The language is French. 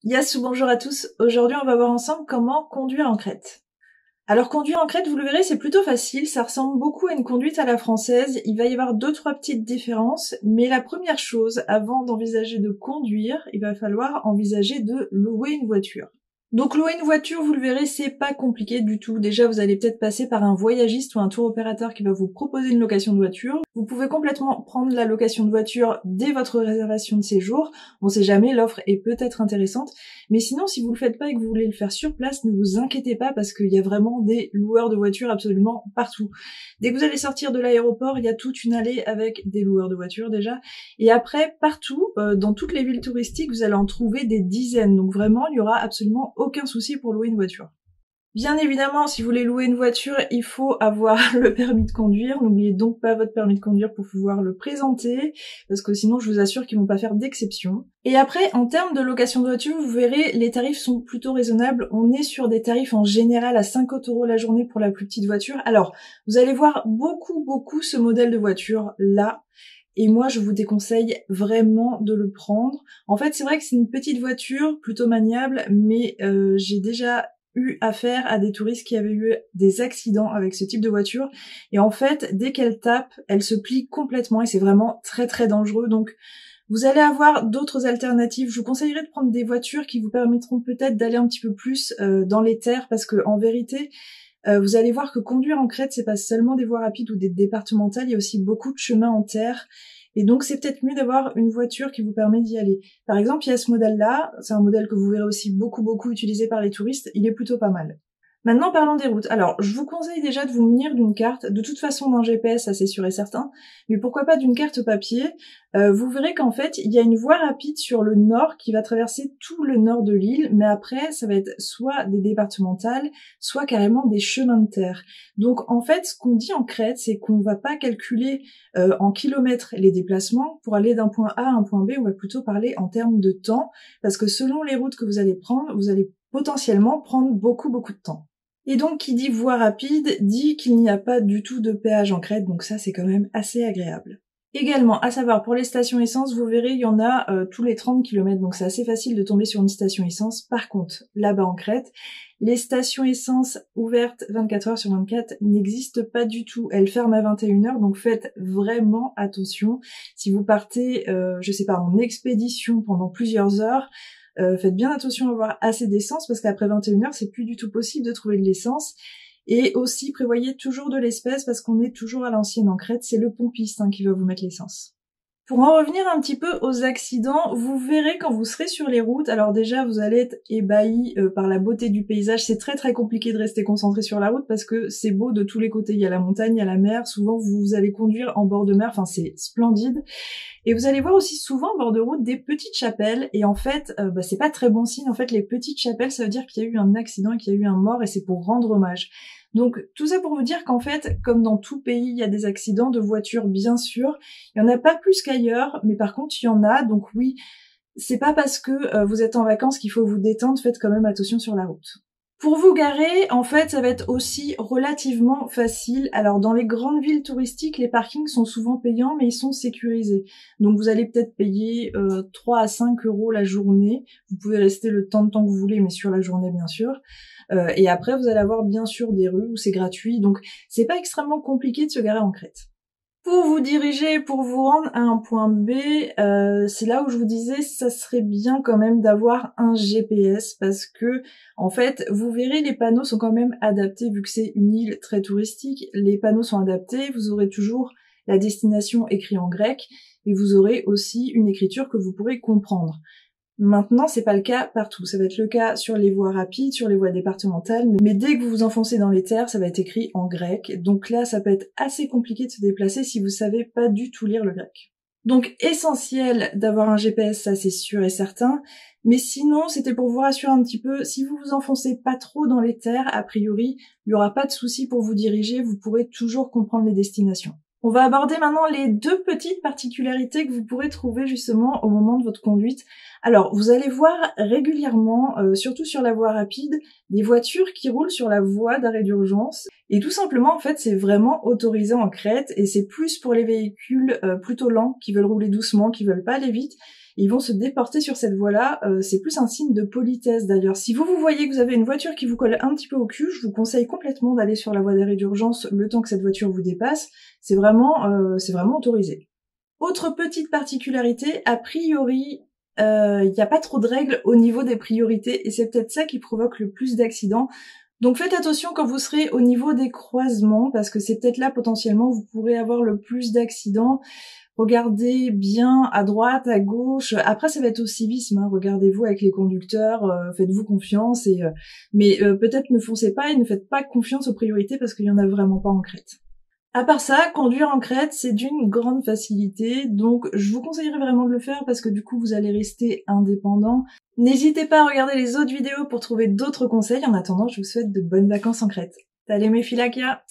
Yes, bonjour à tous. Aujourd'hui, on va voir ensemble comment conduire en Crète. Alors, conduire en Crète, vous le verrez, c'est plutôt facile. Ça ressemble beaucoup à une conduite à la française. Il va y avoir 2-3 petites différences. Mais la première chose, avant d'envisager de conduire, il va falloir envisager de louer une voiture. Donc louer une voiture, vous le verrez, c'est pas compliqué du tout. Déjà, vous allez peut-être passer par un voyagiste ou un tour opérateur qui va vous proposer une location de voiture. Vous pouvez complètement prendre la location de voiture dès votre réservation de séjour. On sait jamais, l'offre est peut-être intéressante. Mais sinon, si vous le faites pas et que vous voulez le faire sur place, ne vous inquiétez pas parce qu'il y a vraiment des loueurs de voitures absolument partout. Dès que vous allez sortir de l'aéroport, il y a toute une allée avec des loueurs de voitures déjà. Et après, partout, dans toutes les villes touristiques, vous allez en trouver des dizaines. Donc vraiment, il y aura absolument aucun souci pour louer une voiture. Bien évidemment, si vous voulez louer une voiture, il faut avoir le permis de conduire. N'oubliez donc pas votre permis de conduire pour pouvoir le présenter, parce que sinon je vous assure qu'ils vont pas faire d'exception. Et après, en termes de location de voiture, vous verrez, les tarifs sont plutôt raisonnables. On est sur des tarifs en général à 50 € la journée pour la plus petite voiture. Alors, vous allez voir beaucoup ce modèle de voiture là. Et moi, je vous déconseille vraiment de le prendre. En fait, c'est vrai que c'est une petite voiture, plutôt maniable, mais j'ai déjà eu affaire à des touristes qui avaient eu des accidents avec ce type de voiture. Et en fait, dès qu'elle tape, elle se plie complètement et c'est vraiment très dangereux. Donc, vous allez avoir d'autres alternatives. Je vous conseillerais de prendre des voitures qui vous permettront peut-être d'aller un petit peu plus dans les terres parce que en vérité, vous allez voir que conduire en Crète, c'est pas seulement des voies rapides ou des départementales, il y a aussi beaucoup de chemins en terre. Et donc, c'est peut-être mieux d'avoir une voiture qui vous permet d'y aller. Par exemple, il y a ce modèle-là, c'est un modèle que vous verrez aussi beaucoup utilisé par les touristes, il est plutôt pas mal. Maintenant, parlons des routes. Alors, je vous conseille déjà de vous munir d'une carte, de toute façon d'un GPS, ça c'est sûr et certain, mais pourquoi pas d'une carte papier. Vous verrez qu'en fait, il y a une voie rapide sur le nord qui va traverser tout le nord de l'île, mais après, ça va être soit des départementales, soit carrément des chemins de terre. Donc en fait, ce qu'on dit en Crète, c'est qu'on va pas calculer en kilomètres les déplacements. Pour aller d'un point A à un point B, on va plutôt parler en termes de temps, parce que selon les routes que vous allez prendre, vous allez potentiellement prendre beaucoup de temps. Et donc, qui dit voie rapide, dit qu'il n'y a pas du tout de péage en Crète, donc ça, c'est quand même assez agréable. Également, à savoir, pour les stations essence, vous verrez, il y en a tous les 30 km, donc c'est assez facile de tomber sur une station essence. Par contre, là-bas en Crète, les stations essence ouvertes 24 heures sur 24 n'existent pas du tout. Elles ferment à 21 h, donc faites vraiment attention. Si vous partez, je sais pas, en expédition pendant plusieurs heures, faites bien attention à avoir assez d'essence parce qu'après 21 h, c'est plus du tout possible de trouver de l'essence. Et aussi, prévoyez toujours de l'espèce parce qu'on est toujours à l'ancienne en Crète, c'est le pompiste qui va vous mettre l'essence. Pour en revenir un petit peu aux accidents, vous verrez quand vous serez sur les routes, alors déjà vous allez être ébahi par la beauté du paysage, c'est très compliqué de rester concentré sur la route parce que c'est beau de tous les côtés, il y a la montagne, il y a la mer, souvent vous allez conduire en bord de mer, enfin c'est splendide. Et vous allez voir aussi souvent en bord de route des petites chapelles, et en fait, c'est pas très bon signe, en fait les petites chapelles ça veut dire qu'il y a eu un accident et qu'il y a eu un mort et c'est pour rendre hommage. Donc tout ça pour vous dire qu'en fait, comme dans tout pays, il y a des accidents de voitures bien sûr, il y en a pas plus qu'ailleurs, mais par contre il y en a, donc oui, c'est pas parce que vous êtes en vacances qu'il faut vous détendre, faites quand même attention sur la route. Pour vous garer, en fait, ça va être aussi relativement facile. Alors, dans les grandes villes touristiques, les parkings sont souvent payants, mais ils sont sécurisés. Donc, vous allez peut-être payer 3 à 5 € la journée. Vous pouvez rester le temps que vous voulez, mais sur la journée, bien sûr. Et après, vous allez avoir, bien sûr, des rues où c'est gratuit. Donc, c'est pas extrêmement compliqué de se garer en Crète. Pour vous diriger, pour vous rendre à un point B, c'est là où je vous disais, ça serait bien quand même d'avoir un GPS parce que, en fait, vous verrez, les panneaux sont quand même adaptés vu que c'est une île très touristique. Les panneaux sont adaptés, vous aurez toujours la destination écrite en grec et vous aurez aussi une écriture que vous pourrez comprendre. Maintenant, c'est pas le cas partout. Ça va être le cas sur les voies rapides, sur les voies départementales, mais dès que vous vous enfoncez dans les terres, ça va être écrit en grec. Donc là, ça peut être assez compliqué de se déplacer si vous savez pas du tout lire le grec. Donc essentiel d'avoir un GPS, ça c'est sûr et certain. Mais sinon, c'était pour vous rassurer un petit peu, si vous vous enfoncez pas trop dans les terres, a priori, il y aura pas de souci pour vous diriger, vous pourrez toujours comprendre les destinations. On va aborder maintenant les deux petites particularités que vous pourrez trouver justement au moment de votre conduite. Alors, vous allez voir régulièrement, surtout sur la voie rapide, des voitures qui roulent sur la voie d'arrêt d'urgence. Et tout simplement, en fait, c'est vraiment autorisé en Crète et c'est plus pour les véhicules plutôt lents, qui veulent rouler doucement, qui veulent pas aller vite. ils vont se déporter sur cette voie-là. C'est plus un signe de politesse d'ailleurs. Si vous voyez que vous avez une voiture qui vous colle un petit peu au cul, je vous conseille complètement d'aller sur la voie d'arrêt d'urgence le temps que cette voiture vous dépasse. C'est vraiment autorisé. Autre petite particularité, a priori, il n'y a pas trop de règles au niveau des priorités et c'est peut-être ça qui provoque le plus d'accidents. Donc faites attention quand vous serez au niveau des croisements parce que c'est peut-être là potentiellement vous pourrez avoir le plus d'accidents. Regardez bien à droite, à gauche. Après ça va être au civisme, hein. Regardez-vous avec les conducteurs, faites-vous confiance mais peut-être ne foncez pas et ne faites pas confiance aux priorités parce qu'il y en a vraiment pas en Crète. À part ça, conduire en Crète, c'est d'une grande facilité, donc je vous conseillerais vraiment de le faire parce que du coup vous allez rester indépendant. N'hésitez pas à regarder les autres vidéos pour trouver d'autres conseils. En attendant, je vous souhaite de bonnes vacances en Crète. Salut mes filakia!